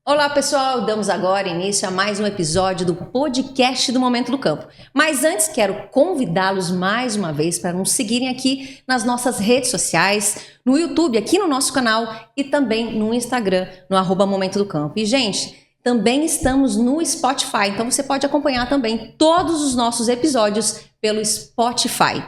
Olá pessoal, damos agora início a mais um episódio do podcast do Momento do Campo. Mas antes quero convidá-los mais uma vez para nos seguirem aqui nas nossas redes sociais, no YouTube, aqui no nosso canal e também no Instagram, no @Momento do Campo. E gente, também estamos no Spotify, então você pode acompanhar também todos os nossos episódios pelo Spotify.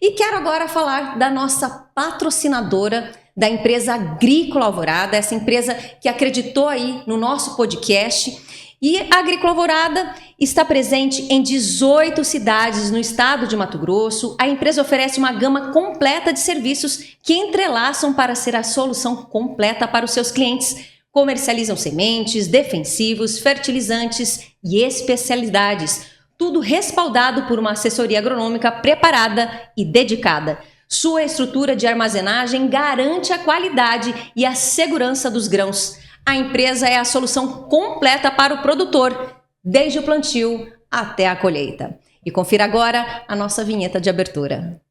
E quero agora falar da nossa patrocinadora da empresa Agrícola Alvorada, essa empresa que acreditou aí no nosso podcast. E a Agrícola Alvorada está presente em 18 cidades no estado de Mato Grosso. A empresa oferece uma gama completa de serviços que entrelaçam para ser a solução completa para os seus clientes. Comercializam sementes, defensivos, fertilizantes e especialidades. Tudo respaldado por uma assessoria agronômica preparada e dedicada. Sua estrutura de armazenagem garante a qualidade e a segurança dos grãos. A empresa é a solução completa para o produtor, desde o plantio até a colheita. E confira agora a nossa vinheta de abertura.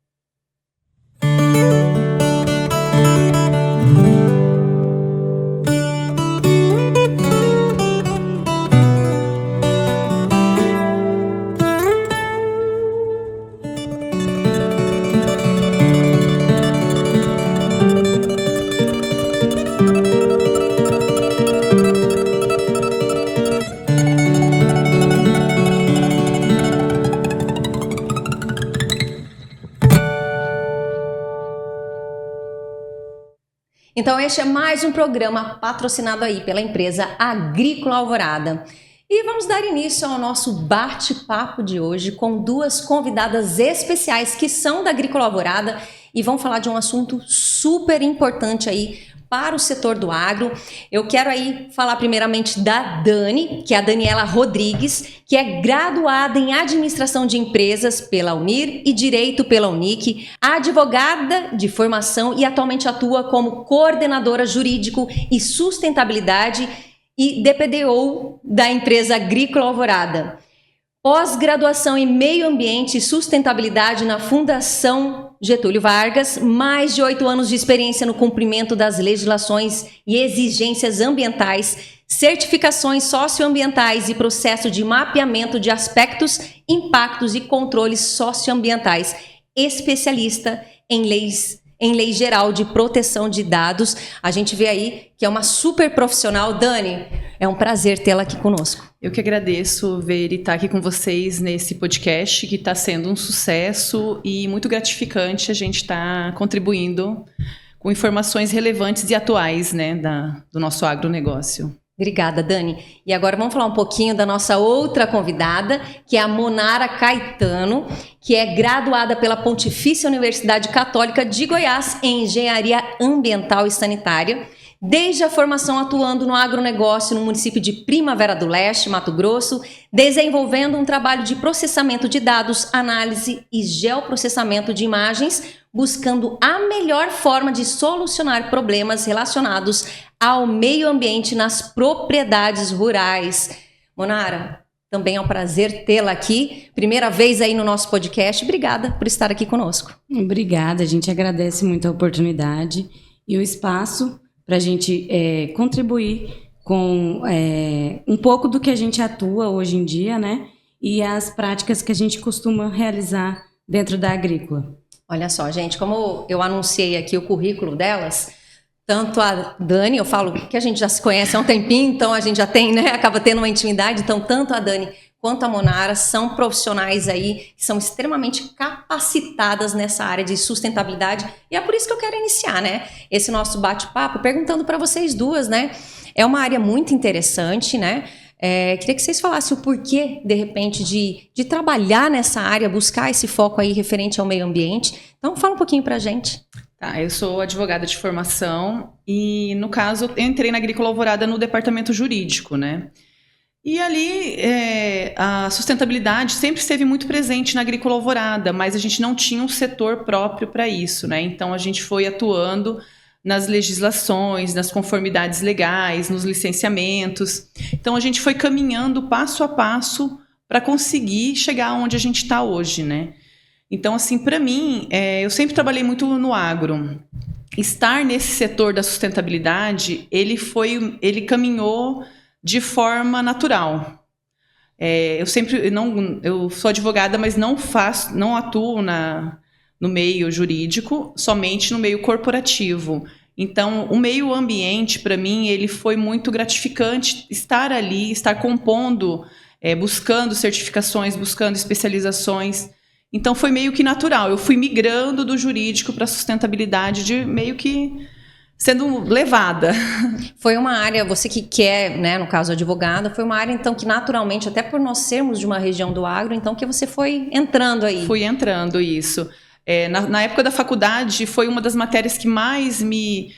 Então este é mais um programa patrocinado aí pela empresa Agrícola Alvorada. E vamos dar início ao nosso bate-papo de hoje com duas convidadas especiais que são da Agrícola Alvorada e vão falar de um assunto super importante aí para o setor do agro. Eu quero aí falar primeiramente da Dani, que é a Daniela Rodrigues, que é graduada em Administração de Empresas pela Unir e Direito pela Unic, advogada de formação e atualmente atua como coordenadora jurídico e sustentabilidade e DPDO da empresa Agrícola Alvorada. Pós-graduação em Meio Ambiente e Sustentabilidade na Fundação Getúlio Vargas, mais de 8 anos de experiência no cumprimento das legislações e exigências ambientais, certificações socioambientais e processo de mapeamento de aspectos, impactos e controles socioambientais, especialista em lei geral de proteção de dados. A gente vê aí que é uma super profissional. Dani, é um prazer tê-la aqui conosco. Eu que agradeço ver e estar aqui com vocês nesse podcast que está sendo um sucesso e muito gratificante a gente estar contribuindo com informações relevantes e atuais, né, do nosso agronegócio. Obrigada, Dani. E agora vamos falar um pouquinho da nossa outra convidada, que é a Monara Caetano, que é graduada pela Pontifícia Universidade Católica de Goiás em Engenharia Ambiental e Sanitária, desde a formação atuando no agronegócio no município de Primavera do Leste, Mato Grosso, desenvolvendo um trabalho de processamento de dados, análise e geoprocessamento de imagens, buscando a melhor forma de solucionar problemas relacionados ao meio ambiente nas propriedades rurais. Monara, também é um prazer tê-la aqui, primeira vez aí no nosso podcast. Obrigada por estar aqui conosco. Obrigada, a gente agradece muito a oportunidade e o espaço para a gente contribuir com um pouco do que a gente atua hoje em dia, né? E as práticas que a gente costuma realizar dentro da agrícola. Olha só, gente, como eu anunciei aqui o currículo delas, tanto a Dani, eu falo que a gente já se conhece há um tempinho, então a gente já tem, né, acaba tendo uma intimidade, então tanto a Dani quanto a Monara são profissionais aí que são extremamente capacitadas nessa área de sustentabilidade e é por isso que eu quero iniciar, né, esse nosso bate-papo perguntando para vocês duas, né, é uma área muito interessante, né, queria que vocês falassem o porquê, de repente, de trabalhar nessa área, buscar esse foco aí referente ao meio ambiente. Então, fala um pouquinho pra gente. Tá, eu sou advogada de formação e, no caso, eu entrei na Agrícola Alvorada no departamento jurídico, né? E ali, a sustentabilidade sempre esteve muito presente na Agrícola Alvorada, mas a gente não tinha um setor próprio para isso, né? Então, a gente foi atuando nas legislações, nas conformidades legais, nos licenciamentos. Então, a gente foi caminhando passo a passo para conseguir chegar onde a gente está hoje, né? Então, assim, para mim, eu sempre trabalhei muito no agro. Estar nesse setor da sustentabilidade, ele caminhou de forma natural. Eu sou advogada, mas não atuo no meio jurídico, somente no meio corporativo. Então, o meio ambiente, para mim, ele foi muito gratificante estar ali, estar compondo, buscando certificações, buscando especializações. Então, foi meio que natural. Eu fui migrando do jurídico para a sustentabilidade, de meio que sendo levada. Foi uma área, você que é, né, no caso, advogada, foi uma área, então, que naturalmente, até por nós sermos de uma região do agro, então, que você foi entrando aí. Fui entrando, isso. Na época da faculdade, foi uma das matérias que mais me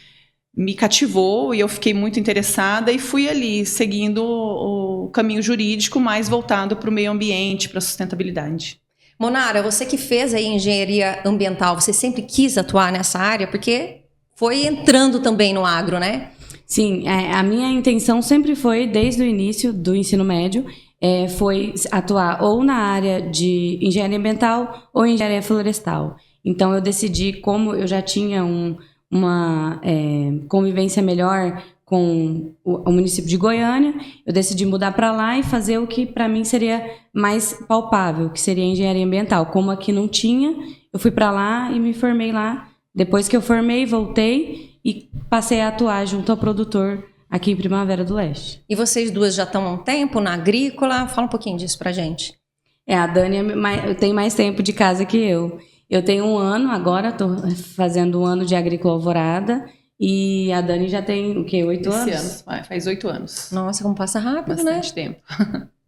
cativou e eu fiquei muito interessada e fui ali, seguindo o caminho jurídico mais voltado para o meio ambiente, para a sustentabilidade. Monara, você que fez aí engenharia ambiental, você sempre quis atuar nessa área? Porque foi entrando também no agro, né? Sim, a minha intenção sempre foi, desde o início do ensino médio, foi atuar ou na área de engenharia ambiental ou engenharia florestal. Então, eu decidi, como eu já tinha uma convivência melhor com o município de Goiânia, eu decidi mudar para lá e fazer o que para mim seria mais palpável, que seria engenharia ambiental. Como aqui não tinha, eu fui para lá e me formei lá. Depois que eu formei, voltei e passei a atuar junto ao produtor aqui em Primavera do Leste. E vocês duas já estão há um tempo na agrícola? Fala um pouquinho disso pra gente. A Dani tem mais tempo de casa que eu. Eu tenho 1 ano agora, estou fazendo 1 ano de agrícola alvorada. E a Dani já tem, o quê, 8 anos? Esse ano, faz 8 anos. Nossa, como passa rápido, bastante né? tempo.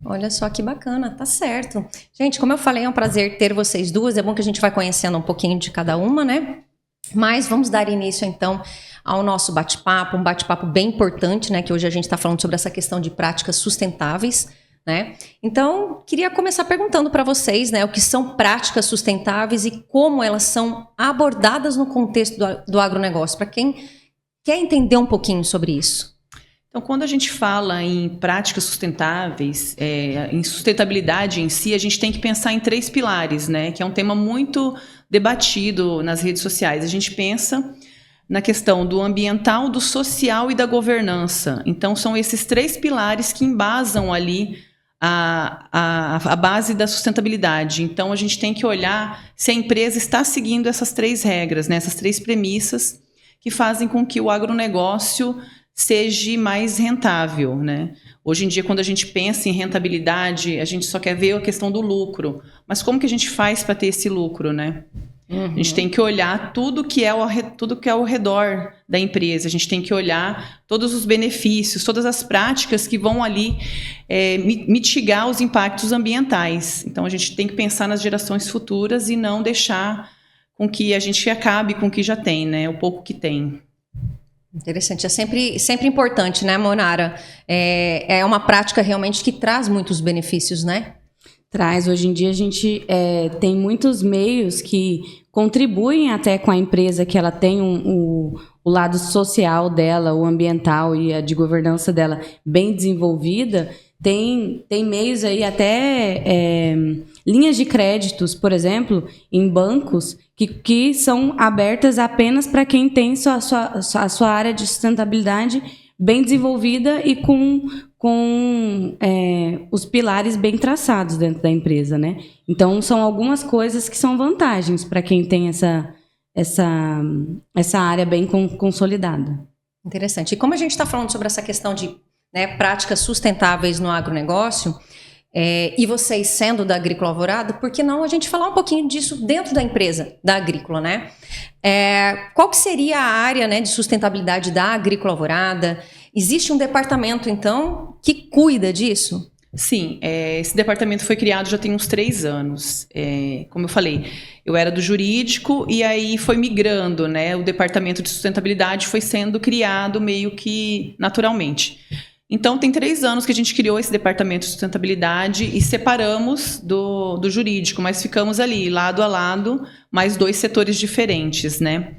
Olha só que bacana, tá certo. Gente, como eu falei, é um prazer ter vocês duas. É bom que a gente vai conhecendo um pouquinho de cada uma, né? Mas vamos dar início, então, ao nosso bate-papo, um bate-papo bem importante, né? Que hoje a gente está falando sobre essa questão de práticas sustentáveis, né? Então, queria começar perguntando para vocês, né? O que são práticas sustentáveis e como elas são abordadas no contexto do agronegócio, para quem quer entender um pouquinho sobre isso. Então, quando a gente fala em práticas sustentáveis, em sustentabilidade em si, a gente tem que pensar em 3 pilares, né? Que é um tema muito debatido nas redes sociais. A gente pensa na questão do ambiental, do social e da governança. Então, são esses 3 pilares que embasam ali a base da sustentabilidade. Então, a gente tem que olhar se a empresa está seguindo essas 3 regras, né? Essas 3 premissas que fazem com que o agronegócio seja mais rentável, né? Hoje em dia, quando a gente pensa em rentabilidade, a gente só quer ver a questão do lucro. Mas como que a gente faz para ter esse lucro, né? Uhum. A gente tem que olhar tudo que é ao redor da empresa. A gente tem que olhar todos os benefícios, todas as práticas que vão ali mitigar os impactos ambientais. Então, a gente tem que pensar nas gerações futuras e não deixar com que a gente acabe com o que já tem, né? O pouco que tem. Interessante, é sempre importante, né, Monara? É uma prática realmente que traz muitos benefícios, né? Traz. Hoje em dia a gente tem muitos meios que contribuem até com a empresa, que ela tem o lado social dela, o ambiental e a de governança dela bem desenvolvida. Tem meios aí, até linhas de créditos, por exemplo, em bancos, que são abertas apenas para quem tem a sua área de sustentabilidade bem desenvolvida e com os pilares bem traçados dentro da empresa, né? Então, são algumas coisas que são vantagens para quem tem essa área bem consolidada. Interessante. E como a gente está falando sobre essa questão de práticas sustentáveis no agronegócio, e vocês sendo da Agrícola Alvorada, por que não a gente falar um pouquinho disso dentro da empresa, da Agrícola, né? Qual que seria a área, né, de sustentabilidade da Agrícola Alvorada? Existe um departamento, então, que cuida disso? Sim, esse departamento foi criado já tem uns 3 anos. Como eu falei, eu era do jurídico e aí foi migrando, né? O departamento de sustentabilidade foi sendo criado meio que naturalmente. Então, tem 3 anos que a gente criou esse departamento de sustentabilidade e separamos do jurídico, mas ficamos ali, lado a lado, mais 2 setores diferentes, né?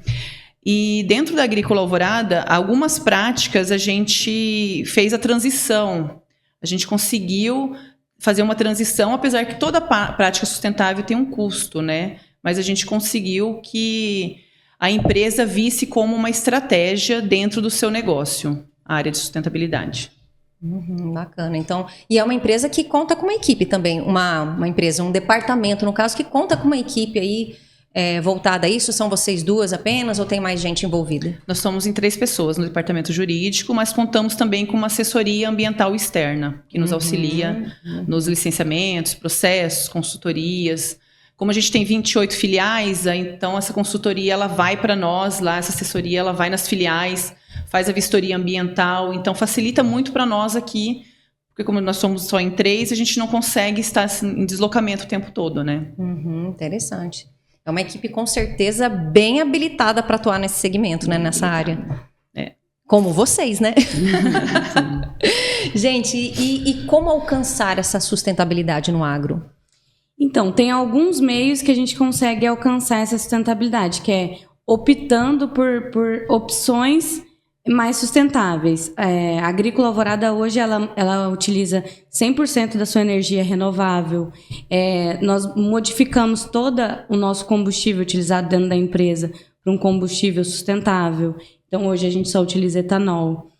E dentro da Agrícola Alvorada, algumas práticas a gente fez a transição. A gente conseguiu fazer uma transição, apesar que toda prática sustentável tem um custo, né? Mas a gente conseguiu que a empresa visse como uma estratégia dentro do seu negócio, a área de sustentabilidade. Bacana. Então, e é uma empresa que conta com uma equipe também, uma empresa, um departamento, no caso, que conta com uma equipe aí voltada a isso. São vocês duas apenas ou tem mais gente envolvida? Nós somos em 3 pessoas no departamento jurídico, mas contamos também com uma assessoria ambiental externa, que nos auxilia nos licenciamentos, processos, consultorias. Como a gente tem 28 filiais, então essa consultoria ela vai para nós lá, essa assessoria ela vai nas filiais, faz a vistoria ambiental, então facilita muito para nós aqui, porque como nós somos só em 3, a gente não consegue estar assim, em deslocamento o tempo todo, né? Interessante. É uma equipe com certeza bem habilitada para atuar nesse segmento, né, nessa área. Como vocês, né? Gente, e como alcançar essa sustentabilidade no agro? Então, tem alguns meios que a gente consegue alcançar essa sustentabilidade, que é optando por opções mais sustentáveis. A Agrícola Alvorada hoje ela utiliza 100% da sua energia renovável. Nós modificamos todo o nosso combustível utilizado dentro da empresa para um combustível sustentável. Então, hoje a gente só utiliza etanol.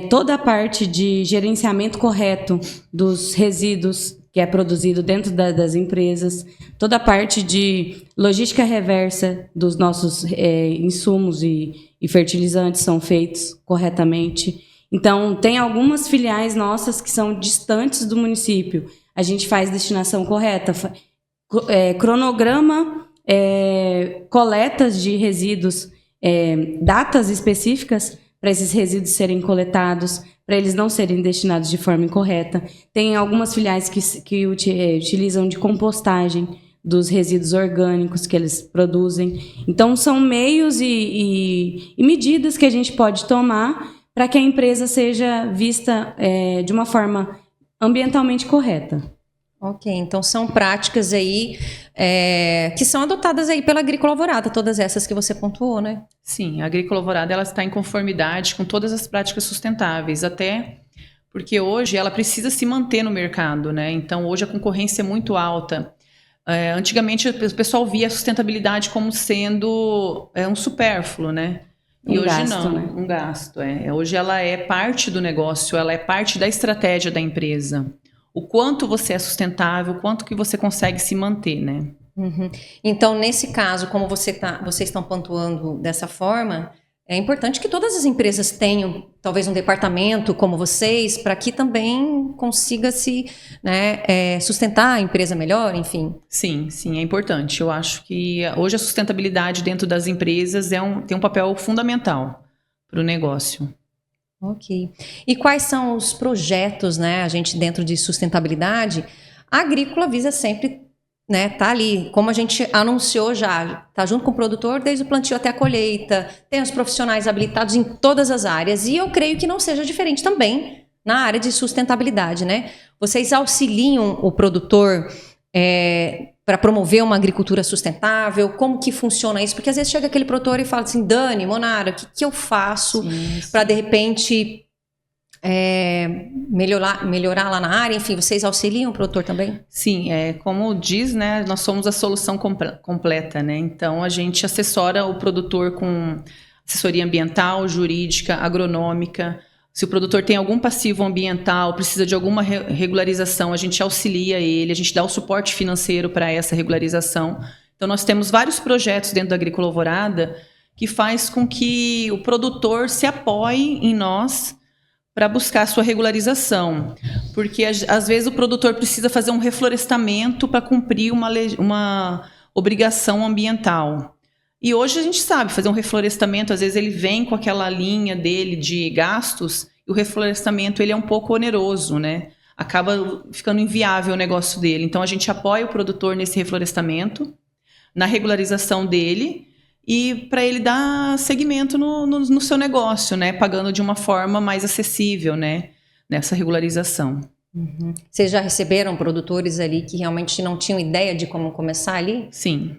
Toda a parte de gerenciamento correto dos resíduos que é produzido dentro das empresas, toda a parte de logística reversa dos nossos insumos e fertilizantes são feitos corretamente. Então, tem algumas filiais nossas que são distantes do município. A gente faz destinação correta, cronograma, coletas de resíduos, datas específicas para esses resíduos serem coletados, para eles não serem destinados de forma incorreta. Tem algumas filiais que utilizam de compostagem dos resíduos orgânicos que eles produzem. Então, são meios e medidas que a gente pode tomar para que a empresa seja vista de uma forma ambientalmente correta. Ok, então são práticas aí que são adotadas aí pela Agrícola Alvorada, todas essas que você pontuou, né? Sim, a Agrícola Alvorada ela está em conformidade com todas as práticas sustentáveis, até porque hoje ela precisa se manter no mercado, né? Então hoje a concorrência é muito alta. Antigamente o pessoal via a sustentabilidade como sendo um supérfluo, né? E hoje gasto, não, né? Um gasto. Hoje ela é parte do negócio, ela é parte da estratégia da empresa. O quanto você é sustentável, o quanto que você consegue se manter, né? Então, nesse caso, como vocês estão pontuando dessa forma, é importante que todas as empresas tenham, talvez, um departamento como vocês, para que também consiga se sustentar a empresa melhor, enfim. Sim, é importante. Eu acho que hoje a sustentabilidade dentro das empresas tem um papel fundamental para o negócio. Ok. E quais são os projetos, né? A gente, dentro de sustentabilidade, a agrícola visa sempre, né? Tá ali, como a gente anunciou já, tá junto com o produtor desde o plantio até a colheita, tem os profissionais habilitados em todas as áreas, e eu creio que não seja diferente também na área de sustentabilidade, né? Vocês auxiliam o produtor para promover uma agricultura sustentável? Como que funciona isso? Porque às vezes chega aquele produtor e fala assim, Dani, Monara, o que eu faço para de repente melhorar lá na área? Enfim, vocês auxiliam o produtor também? Sim, como diz, né, nós somos a solução completa, né? Então a gente assessora o produtor com assessoria ambiental, jurídica, agronômica. Se o produtor tem algum passivo ambiental, precisa de alguma regularização, a gente auxilia ele, a gente dá o suporte financeiro para essa regularização. Então, nós temos vários projetos dentro da Agrícola Alvorada que faz com que o produtor se apoie em nós para buscar a sua regularização. Porque, às vezes, o produtor precisa fazer um reflorestamento para cumprir uma obrigação ambiental. E hoje a gente sabe fazer um reflorestamento, às vezes ele vem com aquela linha dele de gastos, e o reflorestamento ele é um pouco oneroso, né? Acaba ficando inviável o negócio dele. Então a gente apoia o produtor nesse reflorestamento, na regularização dele, e para ele dar seguimento no seu negócio, né? Pagando de uma forma mais acessível, né? Nessa regularização. Vocês já receberam produtores ali que realmente não tinham ideia de como começar ali? Sim,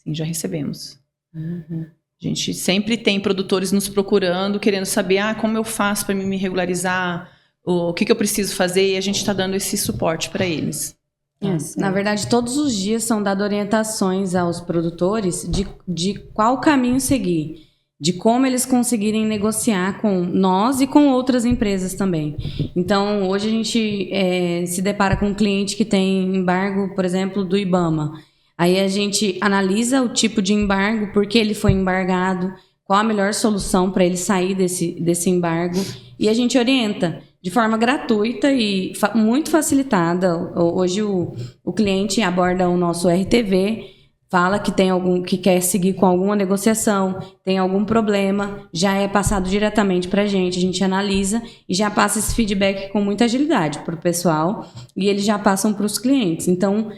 já recebemos. A gente sempre tem produtores nos procurando, querendo saber como eu faço para me regularizar, o que eu preciso fazer, e a gente está dando esse suporte para eles. Na verdade, todos os dias são dadas orientações aos produtores de qual caminho seguir. de como eles conseguirem negociar com nós e com outras empresas também. Então, hoje a gente se depara com um cliente que tem embargo, por exemplo, do IBAMA. Aí a gente analisa o tipo de embargo, por que ele foi embargado, qual a melhor solução para ele sair desse embargo, e a gente orienta de forma gratuita e muito facilitada. Hoje o cliente aborda o nosso RTV, fala que que quer seguir com alguma negociação, tem algum problema, já é passado diretamente para a gente analisa e já passa esse feedback com muita agilidade para o pessoal e eles já passam para os clientes. Então,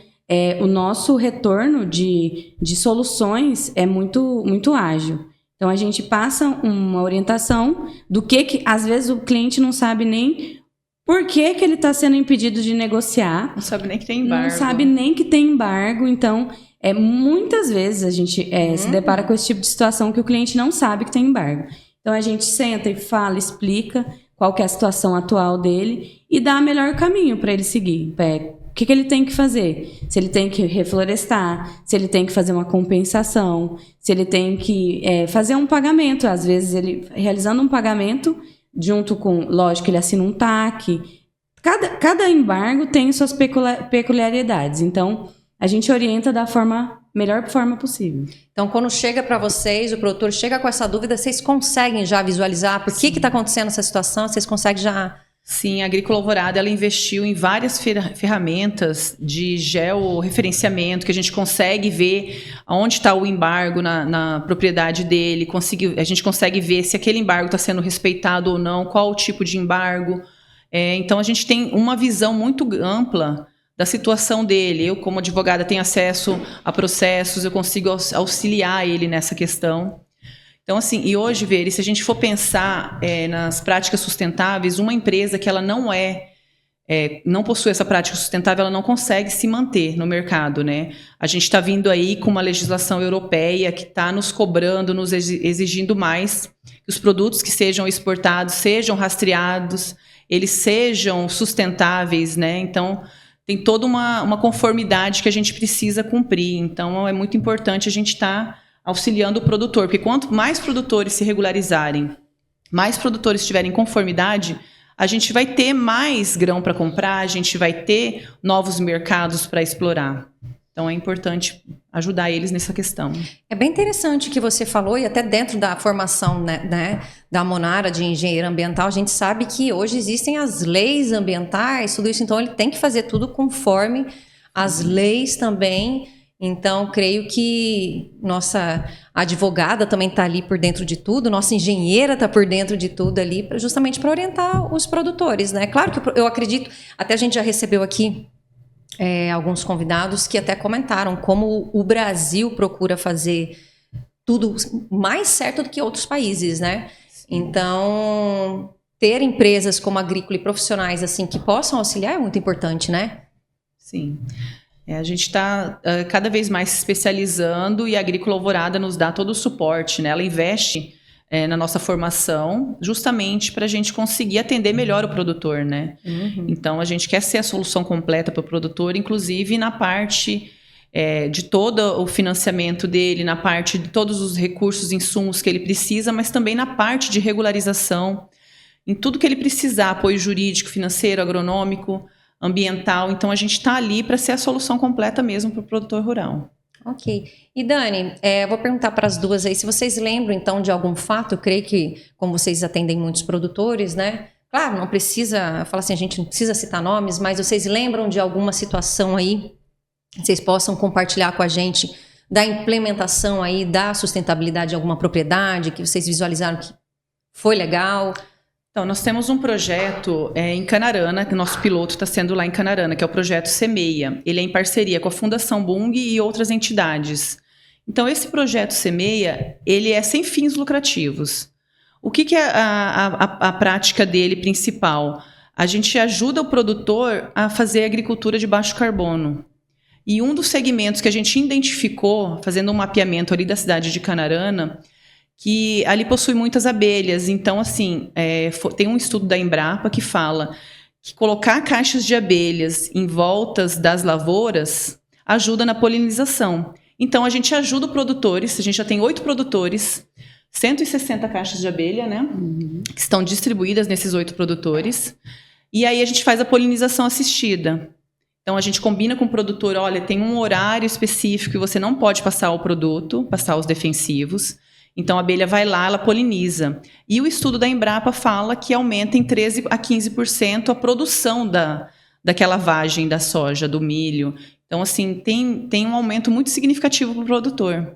o nosso retorno de soluções é muito, muito ágil. Então, a gente passa uma orientação do que às vezes o cliente não sabe nem por que ele está sendo impedido de negociar. Não sabe nem que tem embargo. Não sabe nem que tem embargo, então... muitas vezes a gente se depara com esse tipo de situação que o cliente não sabe que tem embargo. Então a gente senta e fala, explica qual que é a situação atual dele e dá o melhor caminho para ele seguir. O que ele tem que fazer? Se ele tem que reflorestar, se ele tem que fazer uma compensação, se ele tem que fazer um pagamento. Às vezes ele realizando um pagamento, junto com, lógico, ele assina um TAC. Cada embargo tem suas peculiaridades. Então, a gente orienta da melhor forma possível. Então, quando chega para vocês, o produtor chega com essa dúvida, vocês conseguem já visualizar por que está acontecendo essa situação? Vocês conseguem já... Sim, a Agrícola Alvorada, ela investiu em várias ferramentas de georreferenciamento, que a gente consegue ver onde está o embargo na propriedade dele, a gente consegue ver se aquele embargo está sendo respeitado ou não, qual o tipo de embargo. Então, a gente tem uma visão muito ampla da situação dele. Eu, como advogada, tenho acesso a processos, eu consigo auxiliar ele nessa questão. Então, assim, e hoje, Veri, se a gente for pensar nas práticas sustentáveis, uma empresa que ela não possui essa prática sustentável, ela não consegue se manter no mercado, né? A gente está vindo aí com uma legislação europeia que está nos cobrando, nos exigindo mais, que os produtos que sejam exportados sejam rastreados, eles sejam sustentáveis, né? Então, tem toda uma conformidade que a gente precisa cumprir. Então, é muito importante a gente estar auxiliando o produtor, porque quanto mais produtores se regularizarem, mais produtores tiverem conformidade, a gente vai ter mais grão para comprar, a gente vai ter novos mercados para explorar. Então, é importante ajudar eles nessa questão. É bem interessante o que você falou, e até dentro da formação né, da Monara de engenheiro ambiental, a gente sabe que hoje existem as leis ambientais, tudo isso, então ele tem que fazer tudo conforme as leis também. Então, creio que nossa advogada também está ali por dentro de tudo, nossa engenheira está por dentro de tudo ali, justamente para orientar os produtores, né? Claro que eu acredito, até a gente já recebeu aqui alguns convidados que até comentaram como o Brasil procura fazer tudo mais certo do que outros países, né? Sim. Então, ter empresas como Agrícola e profissionais assim que possam auxiliar é muito importante, né? Sim. A gente está cada vez mais se especializando e a Agrícola Alvorada nos dá todo o suporte, né? Ela investe na nossa formação justamente para a gente conseguir atender melhor o produtor, né? Uhum. Então, a gente quer ser a solução completa para o produtor, inclusive na parte de todo o financiamento dele, na parte de todos os recursos, insumos que ele precisa, mas também na parte de regularização, em tudo que ele precisar, apoio jurídico, financeiro, agronômico, ambiental. Então, a gente está ali para ser a solução completa mesmo para o produtor rural. Ok. E Dani, vou perguntar para as duas aí, se vocês lembram então de algum fato, eu creio que, como vocês atendem muitos produtores, né? Claro, não precisa, fala assim, a gente não precisa citar nomes, mas vocês lembram de alguma situação aí, vocês possam compartilhar com a gente da implementação aí da sustentabilidade de alguma propriedade, que vocês visualizaram que foi legal? Então, nós temos um projeto em Canarana, que o nosso piloto está sendo lá em Canarana, que é o projeto Semeia. Ele é em parceria com a Fundação Bung e outras entidades. Então, esse projeto Semeia, ele é sem fins lucrativos. O que é a prática dele principal? A gente ajuda o produtor a fazer agricultura de baixo carbono. E um dos segmentos que a gente identificou, fazendo um mapeamento ali da cidade de Canarana, que ali possui muitas abelhas. Então, assim, tem um estudo da Embrapa que fala que colocar caixas de abelhas em voltas das lavouras ajuda na polinização. Então, a gente ajuda produtores, a gente já tem 8 produtores, 160 caixas de abelha, né? Que estão distribuídas nesses 8 produtores. E aí a gente faz a polinização assistida. Então a gente combina com o produtor, olha, tem um horário específico que você não pode passar o produto, passar os defensivos. Então a abelha vai lá, ela poliniza. E o estudo da Embrapa fala que aumenta em 13% a 15% a produção daquela vagem da soja, do milho. Então, assim, tem um aumento muito significativo para o produtor.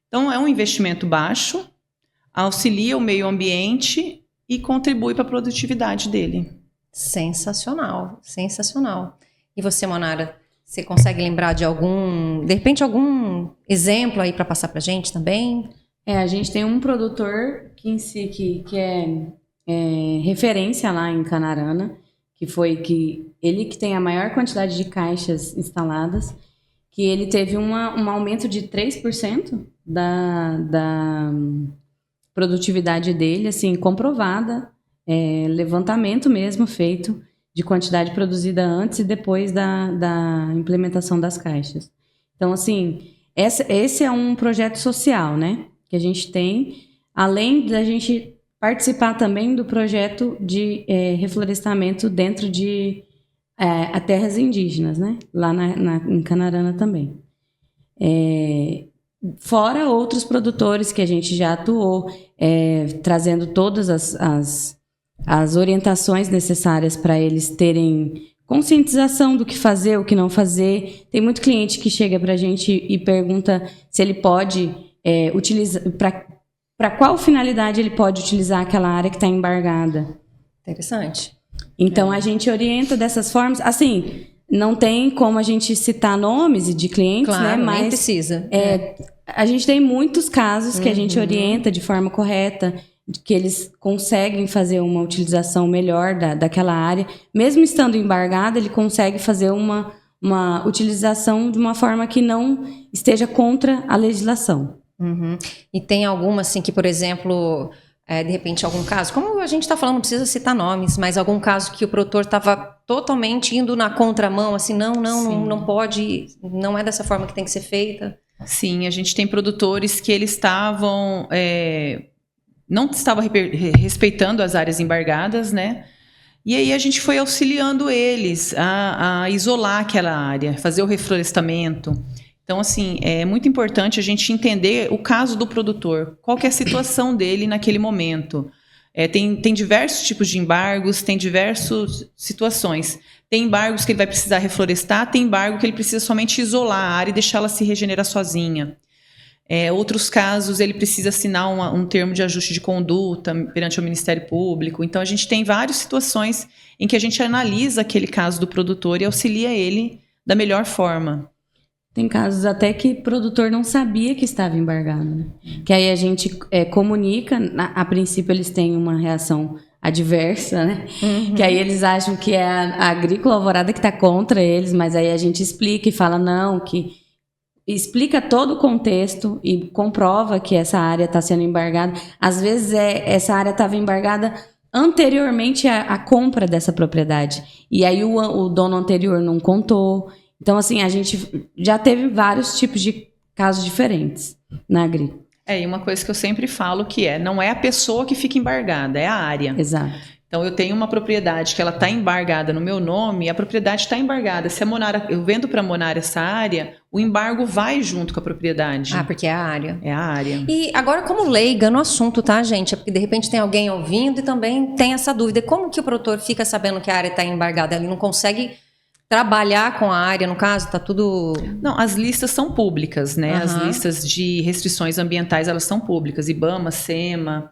Então, é um investimento baixo, auxilia o meio ambiente e contribui para a produtividade dele. Sensacional, sensacional. E você, Monara, você consegue lembrar de repente, algum exemplo aí para passar para a gente também? A gente tem um produtor que é referência lá em Canarana, que ele que tem a maior quantidade de caixas instaladas, que ele teve um aumento de 3% da produtividade dele, assim, comprovada, levantamento mesmo feito de quantidade produzida antes e depois da implementação das caixas. Então, assim, esse é um projeto social, né, que a gente tem, além da gente participar também do projeto de reflorestamento dentro de terras indígenas, né, lá em Canarana também. Fora outros produtores que a gente já atuou, trazendo todas as orientações necessárias para eles terem conscientização do que fazer, o que não fazer. Tem muito cliente que chega para a gente e pergunta se ele pode utilizar, para qual finalidade ele pode utilizar aquela área que está embargada. Interessante. Então, a gente orienta dessas formas. Assim, não tem como a gente citar nomes de clientes, claro, né? Mas nem precisa. A gente tem muitos casos que a gente orienta de forma correta, que eles conseguem fazer uma utilização melhor daquela área. Mesmo estando embargada, ele consegue fazer uma utilização de uma forma que não esteja contra a legislação. Uhum. E tem alguma, assim, que, por exemplo, de repente, algum caso, como a gente está falando, não precisa citar nomes, mas algum caso que o produtor estava totalmente indo na contramão, assim, não pode, não é dessa forma que tem que ser feita? Sim, a gente tem produtores que eles estavam... não estavam respeitando as áreas embargadas, né? E aí a gente foi auxiliando eles a isolar aquela área, fazer o reflorestamento. Então, assim, é muito importante a gente entender o caso do produtor, qual que é a situação dele naquele momento. Tem diversos tipos de embargos, tem diversas situações. Tem embargos que ele vai precisar reflorestar, tem embargo que ele precisa somente isolar a área e deixá-la se regenerar sozinha. Outros casos, ele precisa assinar um termo de ajuste de conduta perante o Ministério Público. Então, a gente tem várias situações em que a gente analisa aquele caso do produtor e auxilia ele da melhor forma. Tem casos até que o produtor não sabia que estava embargado, né? Que aí a gente comunica, a princípio eles têm uma reação adversa, né? Uhum. Que aí eles acham que é a agrícola alvorada que está contra eles, mas aí a gente explica e fala não, que explica todo o contexto e comprova que essa área está sendo embargada. Às vezes essa área estava embargada anteriormente à compra dessa propriedade. E aí o dono anterior não contou. Então, assim, a gente já teve vários tipos de casos diferentes na agrícola. E uma coisa que eu sempre falo que não é a pessoa que fica embargada, é a área. Exato. Então, eu tenho uma propriedade que ela está embargada no meu nome, e a propriedade está embargada. Se a Monara, eu vendo para a Monara essa área, o embargo vai junto com a propriedade. Porque é a área. É a área. E agora, como leiga no assunto, tá, gente? É porque, de repente, tem alguém ouvindo e também tem essa dúvida. Como que o produtor fica sabendo que a área está embargada? Ele não consegue trabalhar com a área, no caso, tá tudo... Não, as listas são públicas, né? Uhum. As listas de restrições ambientais, elas são públicas. IBAMA, SEMA,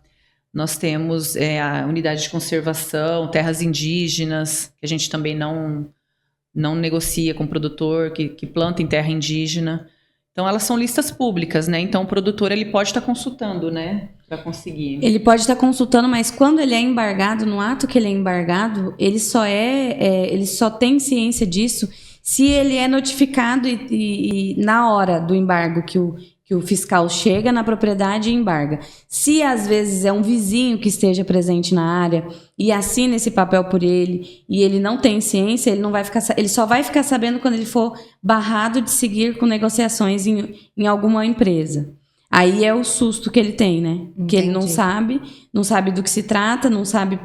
nós temos a unidade de conservação, terras indígenas, que a gente também não negocia com o produtor que planta em terra indígena. Então, elas são listas públicas, né? Então, o produtor ele pode estar consultando, né? Para conseguir. Ele pode estar consultando, mas quando ele é embargado, no ato que ele é embargado, ele só tem ciência disso se ele é notificado e na hora do embargo que o fiscal chega na propriedade e embarga. Se às vezes é um vizinho que esteja presente na área e assina esse papel por ele e ele não tem ciência, ele só vai ficar sabendo quando ele for barrado de seguir com negociações em alguma empresa. Aí é o susto que ele tem, né? Que ele não Entendi. sabe do que se trata, não sabe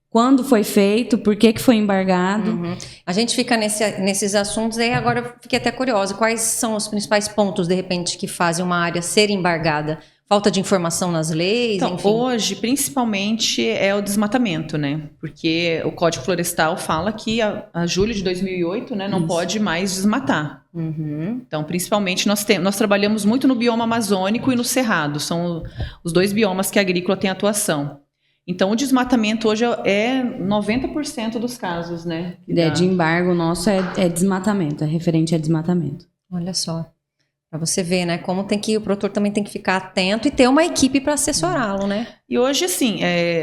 quando foi feito, por que foi embargado. Uhum. A gente fica nesses assuntos, aí agora eu fiquei até curiosa. Quais são os principais pontos, de repente, que fazem uma área ser embargada? Falta de informação nas leis, Então, enfim? hoje, principalmente, é o desmatamento, né? Porque o Código Florestal fala que a julho de 2008, né, não Isso. pode mais desmatar. Uhum. Então, principalmente, nós trabalhamos muito no bioma amazônico e no cerrado. São os dois biomas que a agrícola tem atuação. Então, o desmatamento hoje é 90% dos casos, né? De embargo nosso é desmatamento, é referente a desmatamento. Olha só. Pra você ver, né? Como o produtor também tem que ficar atento e ter uma equipe para assessorá-lo, né? E hoje, assim,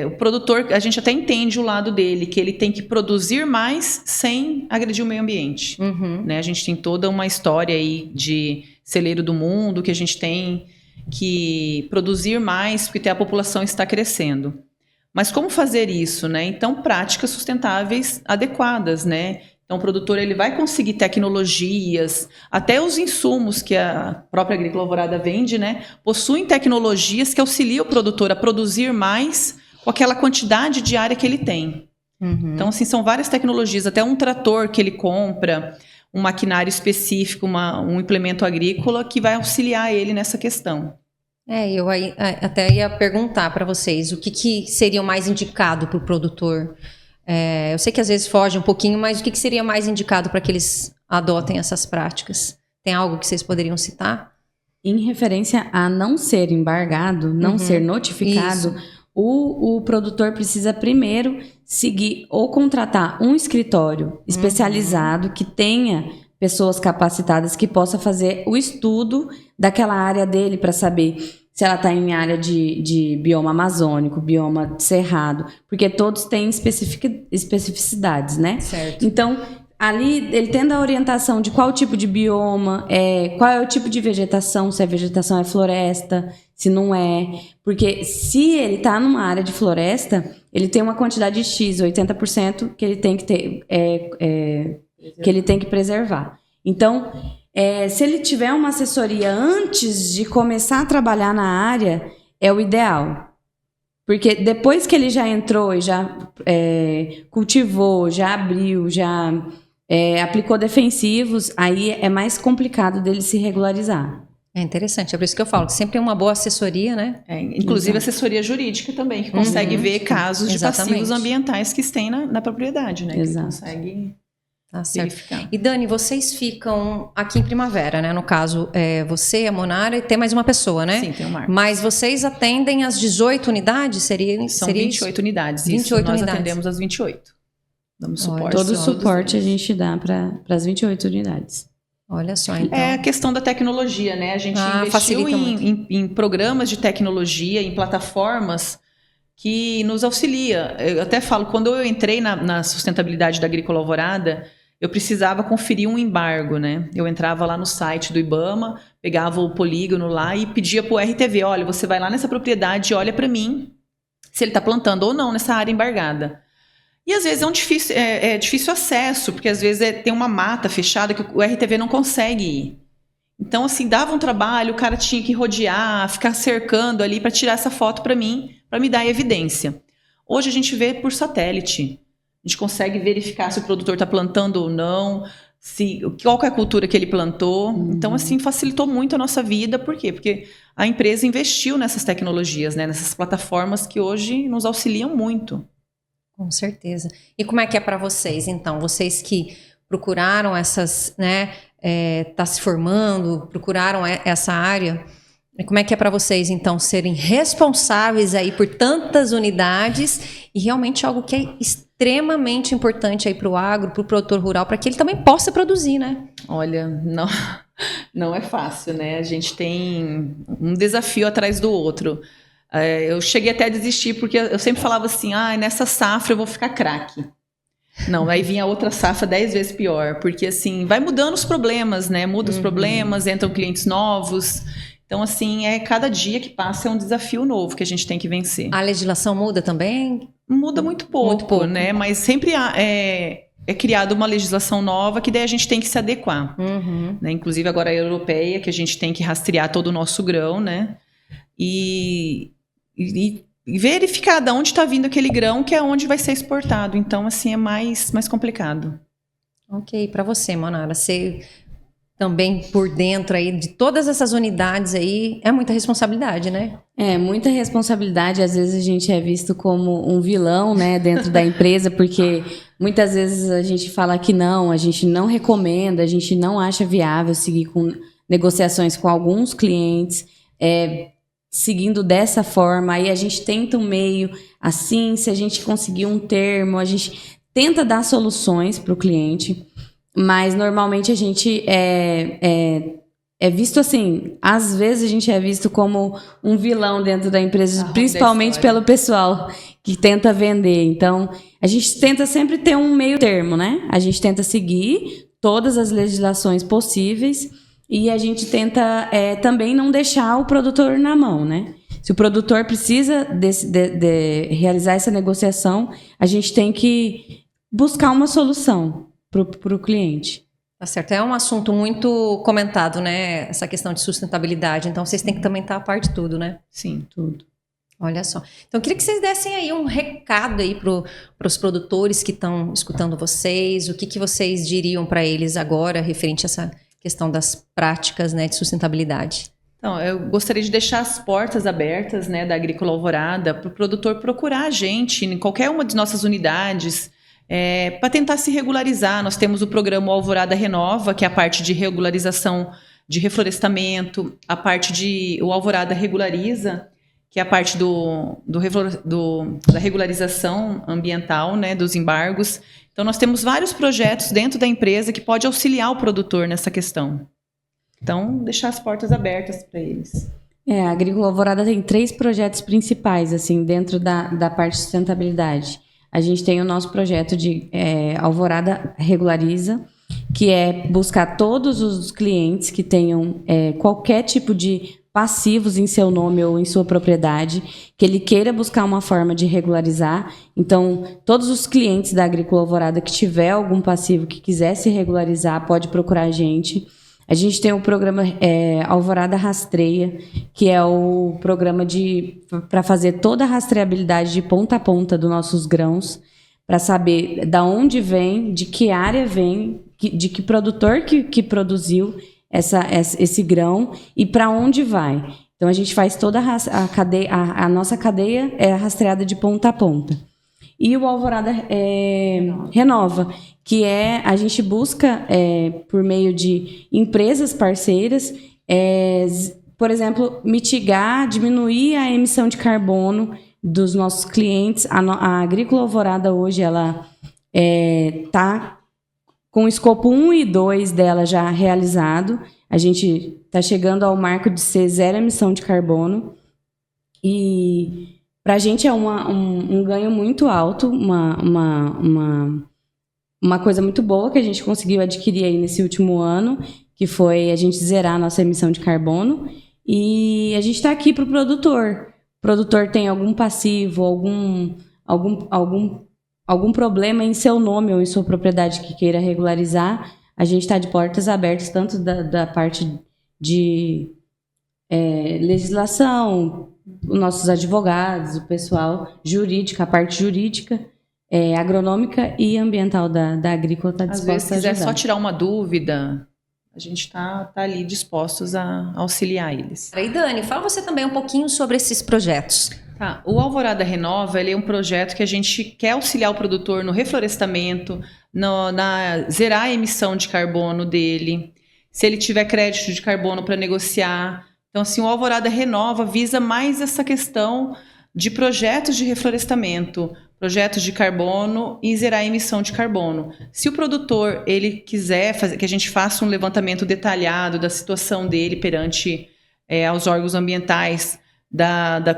o produtor, a gente até entende o lado dele, que ele tem que produzir mais sem agredir o meio ambiente. Uhum. Né? A gente tem toda uma história aí de celeiro do mundo, que a gente tem que produzir mais, porque a população está crescendo. Mas como fazer isso, né? Então, práticas sustentáveis adequadas, né? Então, o produtor ele vai conseguir tecnologias, até os insumos que a própria Agrícola Alvorada vende, né? Possuem tecnologias que auxiliam o produtor a produzir mais com aquela quantidade de área que ele tem. Uhum. Então, assim, são várias tecnologias, até um trator que ele compra, um maquinário específico, um implemento agrícola que vai auxiliar ele nessa questão. Eu aí até ia perguntar para vocês o que seria o mais indicado para o produtor. Eu sei que às vezes foge um pouquinho, mas o que seria mais indicado para que eles adotem essas práticas? Tem algo que vocês poderiam citar? Em referência a não ser embargado, não ser notificado, o produtor precisa primeiro seguir ou contratar um escritório especializado que tenha pessoas capacitadas que possa fazer o estudo daquela área dele para saber se ela está em área de bioma amazônico, bioma cerrado, porque todos têm especificidades, né? Certo. Então, ali, ele tendo a orientação de qual tipo de bioma, qual é o tipo de vegetação, se a vegetação é floresta, se não é. Porque se ele está numa área de floresta, ele tem uma quantidade X, 80%, que ele tem que ter, que ele tem que preservar. Então, se ele tiver uma assessoria antes de começar a trabalhar na área, é o ideal. Porque depois que ele já entrou e já cultivou, já abriu, já aplicou defensivos, aí é mais complicado dele se regularizar. É interessante, é por isso que eu falo que sempre é uma boa assessoria, né? Inclusive assessoria jurídica também, que consegue ver casos de passivos ambientais que tem na propriedade, né? Exato. Que consegue verificar. E Dani, vocês ficam aqui em Primavera, né? No caso, você, a Monara e tem mais uma pessoa, né? Sim, tem o Marcos. Mas vocês atendem as 18 unidades? São 28 unidades. 28 nós unidades. atendemos as 28. Damos suporte. Todo o suporte a gente dá para as 28 unidades. Olha só, então. É a questão da tecnologia, né? A gente investiu em programas de tecnologia, em plataformas que nos auxilia. Eu até falo, quando eu entrei na sustentabilidade da Agrícola Alvorada, eu precisava conferir um embargo, né? Eu entrava lá no site do IBAMA, pegava o polígono lá e pedia para o RTV, olha, você vai lá nessa propriedade e olha para mim se ele está plantando ou não nessa área embargada. E às vezes é difícil acesso, porque às vezes tem uma mata fechada que o RTV não consegue ir. Então, assim, dava um trabalho, o cara tinha que rodear, ficar cercando ali para tirar essa foto para mim, para me dar evidência. Hoje a gente vê por satélite. A gente consegue verificar se o produtor está plantando ou não, qual é a cultura que ele plantou. Então, assim, facilitou muito a nossa vida. Por quê? Porque a empresa investiu nessas tecnologias, né? Nessas plataformas que hoje nos auxiliam muito. Com certeza. E como é que é para vocês, então? Vocês que procuraram essas, né? Tá se formando, procuraram essa área. Como é que é para vocês, então, serem responsáveis aí por tantas unidades e realmente algo que é extremamente importante aí para o agro, para o produtor rural, para que ele também possa produzir, né? Olha, não é fácil, né? A gente tem um desafio atrás do outro. Eu cheguei até a desistir, porque eu sempre falava assim, nessa safra eu vou ficar craque. Não, aí vinha outra safra 10 vezes pior, porque assim, vai mudando os problemas, né? Muda os problemas, entram clientes novos. Então, assim, cada dia que passa é um desafio novo que a gente tem que vencer. A legislação muda também? Muda muito pouco, né? Mas sempre é criada uma legislação nova que daí a gente tem que se adequar. Né? Inclusive agora a europeia, que a gente tem que rastrear todo o nosso grão, né? E verificar de onde está vindo aquele grão, que é onde vai ser exportado. Então, assim, é mais complicado. Ok, para você, Manara, você também por dentro aí de todas essas unidades aí, é muita responsabilidade, né? É, muita responsabilidade. Às vezes a gente é visto como um vilão, né, dentro da empresa, porque muitas vezes a gente fala que não, a gente não recomenda, a gente não acha viável seguir com negociações com alguns clientes, seguindo dessa forma. Aí a gente tenta um meio assim, se a gente conseguir um termo, a gente tenta dar soluções para o cliente, mas normalmente a gente é visto assim, às vezes a gente é visto como um vilão dentro da empresa, principalmente pelo pessoal que tenta vender. Então, a gente tenta sempre ter um meio termo, né? A gente tenta seguir todas as legislações possíveis e a gente tenta também não deixar o produtor na mão, né? Se o produtor precisa de realizar essa negociação, a gente tem que buscar uma solução para o cliente. Tá certo. É um assunto muito comentado, né? Essa questão de sustentabilidade. Então, vocês têm que também estar a par de tudo, né? Sim, tudo. Olha só. Então, eu queria que vocês dessem aí um recado aí para os produtores que estão escutando vocês. O que vocês diriam para eles agora, referente a essa questão das práticas, né, de sustentabilidade? Então, eu gostaria de deixar as portas abertas, né, da Agrícola Alvorada para o produtor procurar a gente em qualquer uma de nossas unidades, para tentar se regularizar. Nós temos o programa Alvorada Renova, que é a parte de regularização de reflorestamento, a parte de o Alvorada Regulariza, que é a parte da regularização ambiental, né, dos embargos. Então, nós temos vários projetos dentro da empresa que pode auxiliar o produtor nessa questão. Então, deixar as portas abertas para eles. A Agrícola Alvorada tem 3 projetos principais, assim, dentro da parte de sustentabilidade. A gente tem o nosso projeto de Alvorada Regulariza, que é buscar todos os clientes que tenham qualquer tipo de passivos em seu nome ou em sua propriedade, que ele queira buscar uma forma de regularizar. Então, todos os clientes da Agrícola Alvorada que tiver algum passivo que quiser se regularizar, pode procurar a gente. A gente tem o programa Alvorada Rastreia, que é o programa para fazer toda a rastreabilidade de ponta a ponta dos nossos grãos, para saber da onde vem, de que área vem, de que produtor que produziu esse grão e para onde vai. Então, a gente faz toda a cadeia, a nossa cadeia é rastreada de ponta a ponta. E o Alvorada Renova, que a gente busca, por meio de empresas parceiras, por exemplo, diminuir a emissão de carbono dos nossos clientes. A Agrícola Alvorada hoje ela está com o escopo 1 e 2 dela já realizado. A gente está chegando ao marco de ser 0 emissão de carbono. E para a gente é um ganho muito alto, uma coisa muito boa que a gente conseguiu adquirir aí nesse último ano, que foi a gente zerar a nossa emissão de carbono. E a gente está aqui para o produtor. O produtor tem algum passivo, algum problema em seu nome ou em sua propriedade que queira regularizar, a gente está de portas abertas, tanto da parte de legislação, os nossos advogados, o pessoal jurídico, a parte jurídica, agronômica e ambiental da agrícola está disposta a ajudar. Às vezes, quiser só tirar uma dúvida, a gente está ali dispostos a auxiliar eles. E Dani, fala você também um pouquinho sobre esses projetos. Tá. O Alvorada Renova ele é um projeto que a gente quer auxiliar o produtor no reflorestamento, na zerar a emissão de carbono dele, se ele tiver crédito de carbono para negociar. Então, assim, o Alvorada Renova visa mais essa questão de projetos de reflorestamento, projetos de carbono e zerar a emissão de carbono. Se o produtor ele quiser que a gente faça um levantamento detalhado da situação dele perante aos órgãos ambientais,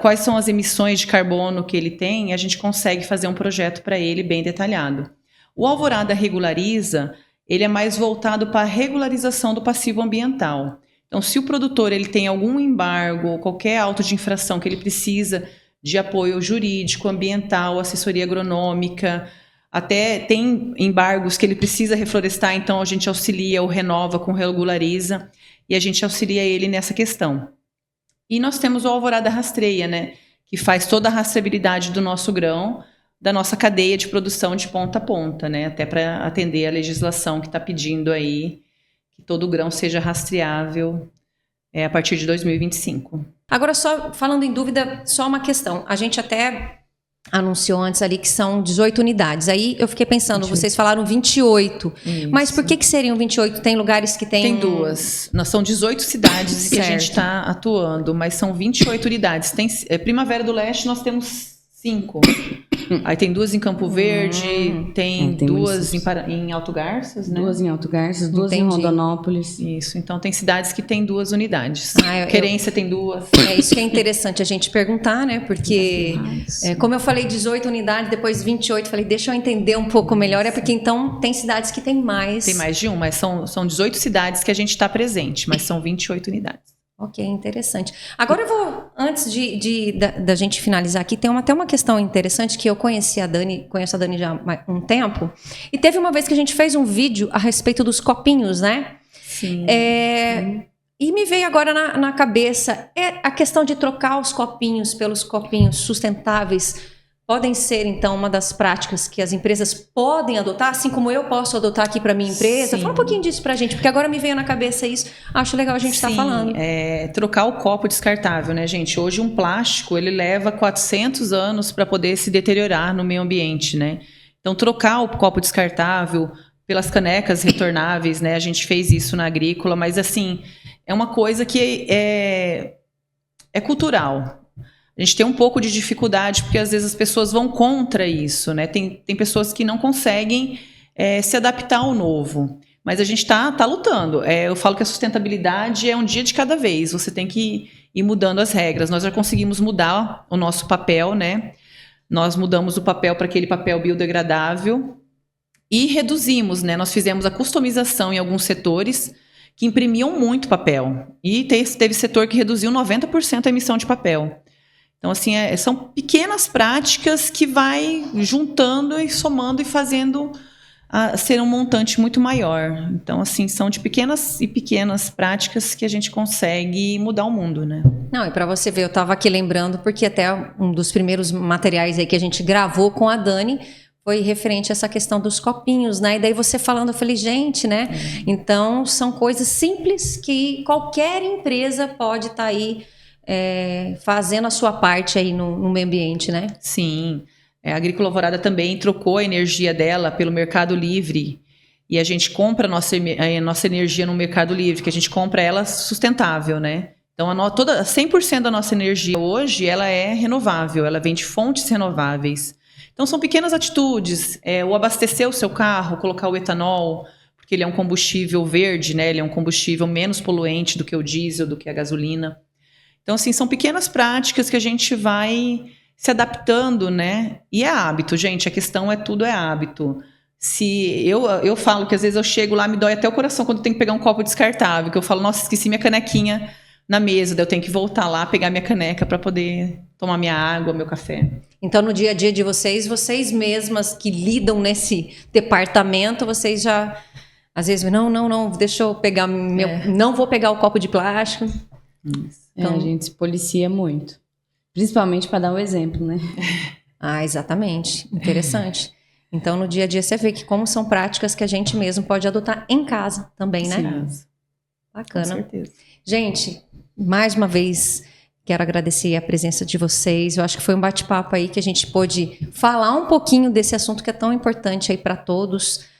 quais são as emissões de carbono que ele tem, a gente consegue fazer um projeto para ele bem detalhado. O Alvorada Regulariza, ele é mais voltado para a regularização do passivo ambiental. Então, se o produtor ele tem algum embargo, qualquer auto de infração que ele precisa de apoio jurídico, ambiental, assessoria agronômica, Até tem embargos que ele precisa reflorestar, então a gente auxilia, ou renova, com regulariza, e a gente auxilia ele nessa questão. E nós temos o Alvorada Rastreia, né, que faz toda a rastreabilidade do nosso grão, da nossa cadeia de produção de ponta a ponta, né, até para atender a legislação que está pedindo aí que todo o grão seja rastreável a partir de 2025. Agora, só falando em dúvida, só uma questão. A gente até anunciou antes ali que são 18 unidades. Aí eu fiquei pensando, 28. Vocês falaram 28. Isso. Mas por que seriam 28? Tem lugares que tem... Tem duas. São 18 cidades que a gente está atuando, mas são 28 unidades. Tem Primavera do Leste, nós temos 5. Aí tem 2 em Campo Verde, tem 2 em Alto Garças, né? 2 em Alto Garças, 2 em Entendi. Rondonópolis. Isso, então tem cidades que tem 2 unidades. Ah, Querência tem 2. É isso que é interessante a gente perguntar, né? Porque, como eu falei, 18 unidades, depois 28, falei, deixa eu entender um pouco melhor. É porque então tem cidades que tem mais. Tem mais de um, mas são 18 cidades que a gente está presente, mas são 28 unidades. Ok, interessante. Agora eu vou, antes da gente finalizar aqui, tem até uma questão interessante que eu conheço a Dani já há um tempo, e teve uma vez que a gente fez um vídeo a respeito dos copinhos, né? Sim. E me veio agora na cabeça, a questão de trocar os copinhos pelos copinhos sustentáveis podem ser, então, uma das práticas que as empresas podem adotar, assim como eu posso adotar aqui para minha empresa. Sim. Fala um pouquinho disso pra gente, porque agora me veio na cabeça isso. Acho legal a gente estar falando. Trocar o copo descartável, né, gente? Hoje um plástico, ele leva 400 anos para poder se deteriorar no meio ambiente, né? Então, trocar o copo descartável pelas canecas retornáveis, né? A gente fez isso na Agrícola, mas, assim, é uma coisa que é cultural. A gente tem um pouco de dificuldade, porque às vezes as pessoas vão contra isso, né? Tem pessoas que não conseguem se adaptar ao novo. Mas a gente tá lutando. Eu falo que a sustentabilidade é um dia de cada vez. Você tem que ir mudando as regras. Nós já conseguimos mudar o nosso papel, né? Nós mudamos o papel para aquele papel biodegradável e reduzimos, né? Nós fizemos a customização em alguns setores que imprimiam muito papel. E teve setor que reduziu 90% a emissão de papel. Então, assim, são pequenas práticas que vai juntando e somando e fazendo ser um montante muito maior. Então, assim, são de pequenas práticas que a gente consegue mudar o mundo, né? Não, e para você ver, eu estava aqui lembrando, porque até um dos primeiros materiais aí que a gente gravou com a Dani foi referente a essa questão dos copinhos, né? E daí você falando, eu falei, gente, né? Então, são coisas simples que qualquer empresa pode estar aí fazendo a sua parte aí no meio ambiente, né? Sim. A Agrícola Alvorada também trocou a energia dela pelo Mercado Livre. E a gente compra a nossa energia no Mercado Livre, que a gente compra ela sustentável, né? Então, 100% da nossa energia hoje, ela é renovável, ela vem de fontes renováveis. Então, são pequenas atitudes. O abastecer o seu carro, colocar o etanol, porque ele é um combustível verde, né? Ele é um combustível menos poluente do que o diesel, do que a gasolina. Então, assim, são pequenas práticas que a gente vai se adaptando, né? E é hábito, gente. A questão tudo é hábito. Se eu falo que às vezes eu chego lá, me dói até o coração quando eu tenho que pegar um copo descartável, que eu falo, nossa, esqueci minha canequinha na mesa, daí eu tenho que voltar lá, pegar minha caneca para poder tomar minha água, meu café. Então, no dia a dia de vocês mesmas que lidam nesse departamento, vocês já, às vezes, não, deixa eu pegar não vou pegar o copo de plástico. Isso. Então, a gente se policia muito. Principalmente para dar um exemplo, né? Ah, exatamente. Interessante. Então, no dia a dia, você vê que como são práticas que a gente mesmo pode adotar em casa também, né? Sim. Bacana. Com certeza. Gente, mais uma vez, quero agradecer a presença de vocês. Eu acho que foi um bate-papo aí que a gente pôde falar um pouquinho desse assunto que é tão importante aí para todos.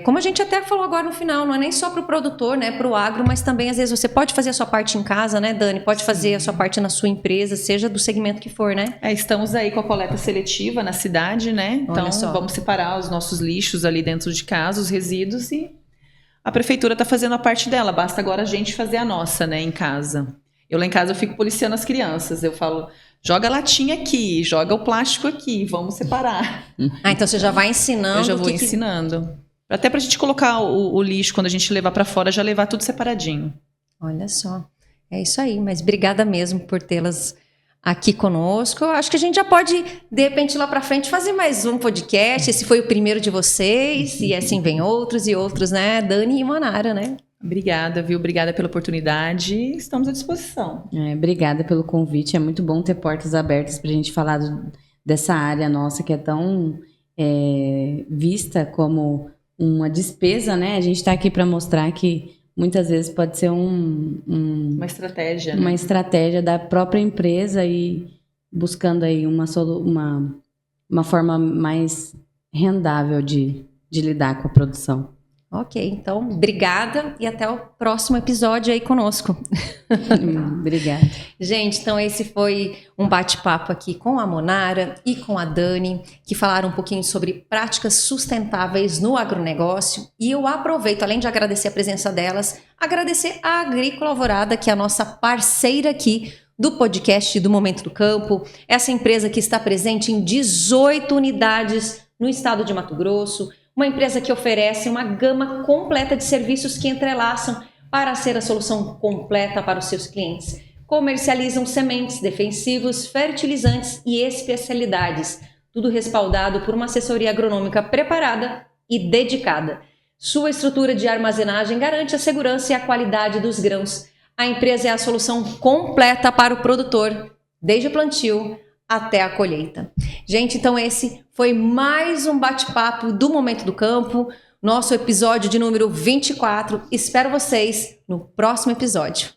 Como a gente até falou agora no final, não é nem só para o produtor, né, para o agro, mas também às vezes você pode fazer a sua parte em casa, né, Dani? Pode fazer a sua parte na sua empresa, seja do segmento que for, né? Estamos aí com a coleta seletiva na cidade, né? Então vamos separar os nossos lixos ali dentro de casa, os resíduos, e a prefeitura está fazendo a parte dela. Basta agora a gente fazer a nossa, né, em casa. Eu lá em casa eu fico policiando as crianças. Eu falo, joga a latinha aqui, joga o plástico aqui, vamos separar. Ah, então você já vai ensinando. Eu já vou ensinando. Até pra gente colocar o lixo, quando a gente levar para fora, já levar tudo separadinho. Olha só. É isso aí, mas obrigada mesmo por tê-las aqui conosco. Eu acho que a gente já pode, de repente, lá para frente, fazer mais um podcast. Esse foi o primeiro de vocês, e assim vem outros e outros, né? Dani e Manara, né? Obrigada, viu? Obrigada pela oportunidade. Estamos à disposição. Obrigada pelo convite. É muito bom ter portas abertas para a gente falar dessa área nossa que é tão vista como uma despesa, né? A gente está aqui para mostrar que muitas vezes pode ser uma estratégia, uma né? estratégia da própria empresa e buscando aí uma forma mais rendável de lidar com a produção. Ok, então, obrigada e até o próximo episódio aí conosco. Obrigada. Gente, então esse foi um bate-papo aqui com a Monara e com a Dani, que falaram um pouquinho sobre práticas sustentáveis no agronegócio. E eu aproveito, além de agradecer a presença delas, agradecer a Agrícola Alvorada, que é a nossa parceira aqui do podcast do Momento do Campo. Essa empresa que está presente em 18 unidades no estado de Mato Grosso. Uma empresa que oferece uma gama completa de serviços que entrelaçam para ser a solução completa para os seus clientes. Comercializam sementes, defensivos, fertilizantes e especialidades, tudo respaldado por uma assessoria agronômica preparada e dedicada. Sua estrutura de armazenagem garante a segurança e a qualidade dos grãos. A empresa é a solução completa para o produtor, desde o plantio até a colheita. Gente, então esse foi mais um bate-papo do Momento do Campo, nosso episódio de número 24. Espero vocês no próximo episódio.